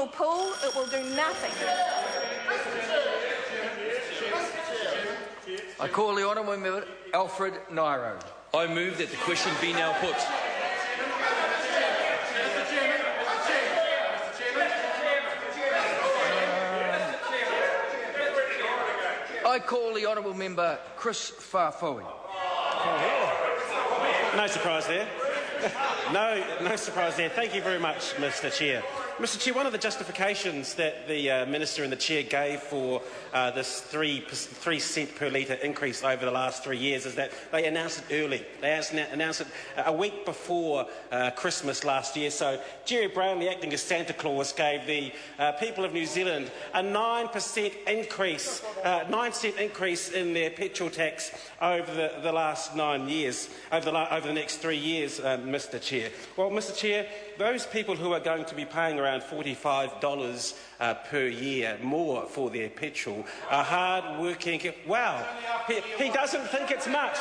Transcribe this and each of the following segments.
pool, it will do nothing. I call the honourable member Alfred Nairo. I move that the question be now put. I call the honourable member Chris Farfoe. No surprise there. No surprise there. Thank you very much, Mr Chair. Mr Chair, one of the justifications that the Minister and the Chair gave for this 3 cent per litre increase over the last 3 years is that they announced it early. They announced it a week before Christmas last year. So Jerry Brownlee, acting as Santa Claus, gave the people of New Zealand a 9% increase, 9 cent increase in their petrol tax over the last 9 years, over the next 3 years, Mr Chair. Well, Mr Chair, those people who are going to be paying around $45 per year more for their petrol are hard-working. Wow, he doesn't think it's much.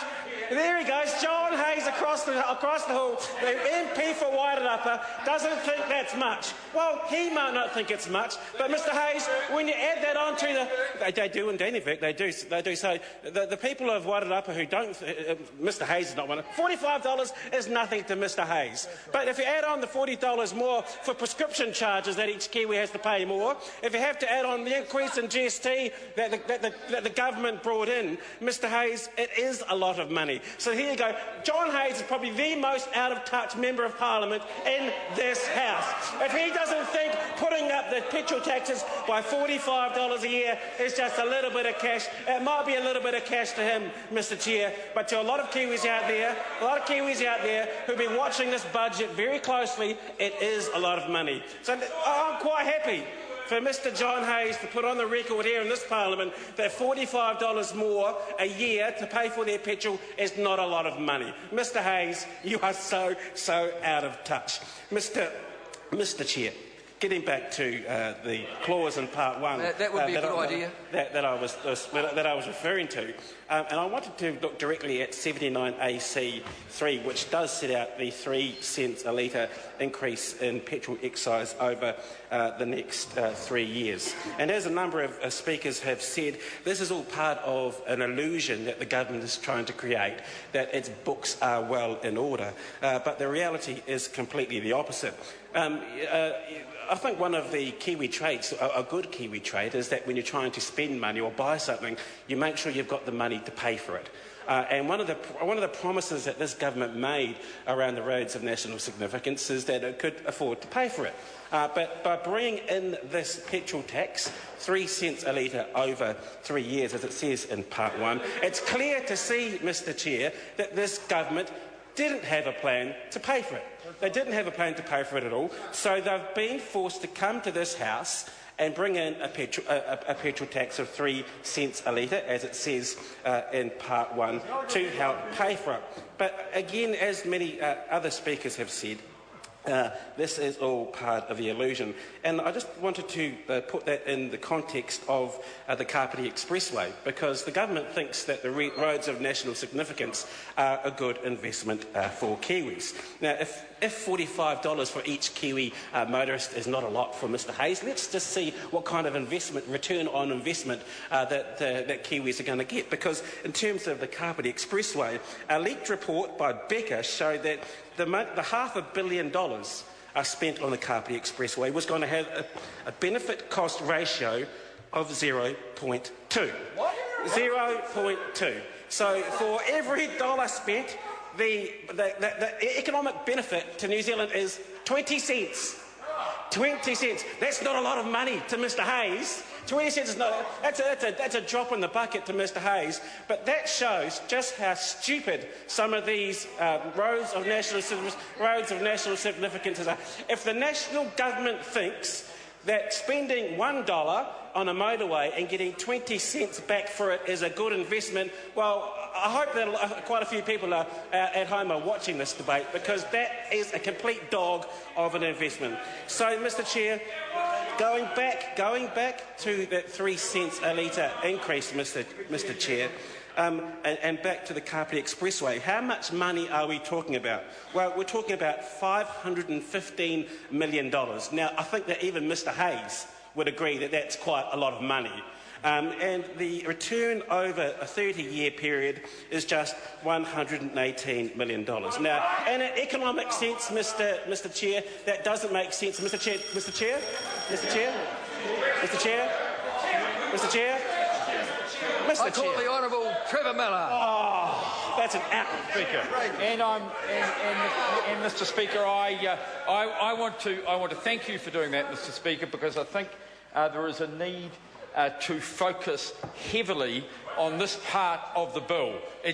There he goes, John Hayes across the hall, the MP for Wairarapa, doesn't think that's much. Well, he might not think it's much, but Mr Hayes, when you add that on to they do in Dannevirke, they do. So the people of Wairarapa who don't, Mr Hayes is not one. $45 is nothing to Mr Hayes. But if you add on the $40 more for prescription charges that each Kiwi has to pay more, if you have to add on the increase in GST that the government brought in, Mr Hayes, it is a lot of money. So here you go. John Hayes is probably the most out-of-touch Member of Parliament in this House. If he doesn't think putting up the petrol taxes by $45 a year is just a little bit of cash, it might be a little bit of cash to him, Mr Chair, but to a lot of Kiwis out there who've been watching this budget very closely, it is a lot of money. So I'm quite happy for Mr John Hayes to put on the record here in this Parliament that $45 more a year to pay for their petrol is not a lot of money. Mr Hayes, you are so out of touch. Mr Chair, getting back to the clause in Part 1 that would be a good idea. That I was referring to, and I wanted to look directly at 79AC3, which does set out the 3 cents a litre increase in petrol excise over the next 3 years. And as a number of speakers have said, this is all part of an illusion that the government is trying to create, that its books are well in order. But the reality is completely the opposite. I think one of the Kiwi traits, a good Kiwi trait, is that when you're trying to spend money or buy something, you make sure you've got the money to pay for it. And one of the promises that this government made around the roads of national significance is that it could afford to pay for it. But by bringing in this petrol tax, 3 cents a litre over 3 years, as it says in Part 1, it's clear to see, Mr Chair, that this government didn't have a plan to pay for it. They didn't have a plan to pay for it at all, so they've been forced to come to this House and bring in a petrol tax of 3 cents a litre, as it says in Part 1, to help pay for it. But again, as many other speakers have said, this is all part of the illusion. And I just wanted to put that in the context of the Kapiti Expressway, because the government thinks that the roads of national significance are a good investment for Kiwis. Now, if $45 for each Kiwi motorist is not a lot for Mr Hayes, let's just see what kind of return on investment that Kiwis are going to get. Because in terms of the Kapiti Expressway, a leaked report by Becker showed that the $500 million spent on the Kapiti Expressway was going to have a benefit-cost ratio of 0.2. 0.2. So for every dollar spent, the economic benefit to New Zealand is 20 cents. 20 cents. That's not a lot of money to Mr Hayes. 20 cents is not. That's a drop in the bucket to Mr Hayes. But that shows just how stupid some of these roads of national significance are. If the national government thinks that spending $1 on a motorway and getting 20 cents back for it is a good investment, well, I hope that quite a few people at home are watching this debate, because that is a complete dog of an investment. So, Mr Chair, going back to that 3 cents a litre increase, Mr Chair, And back to the Kapiti Expressway, how much money are we talking about? Well, we're talking about $515 million. Now, I think that even Mr Hayes would agree that that's quite a lot of money. And the return over a 30-year period is just $118 million. Now, in an economic sense, Mr Chair, that doesn't make sense. Mr Chair, Mr Chair, Mr Chair, Mr Chair, Mr Chair, Mr I call Chair. the Honourable Trevor Miller. Oh, that's an out, Speaker. And Mr. Speaker, I want to thank you for doing that, Mr. Speaker, because I think there is a need to focus heavily on this part of the bill. I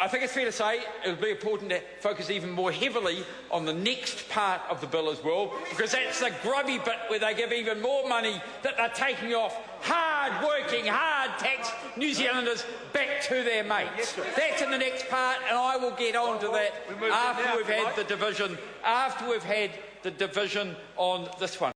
think it's fair to say it would be important to focus even more heavily on the next part of the bill as well, because that's the grubby bit where they give even more money that they're taking off hard-working, hard-taxed New Zealanders back to their mates. That's in the next part, and I will get on to that after we've had the division on this one.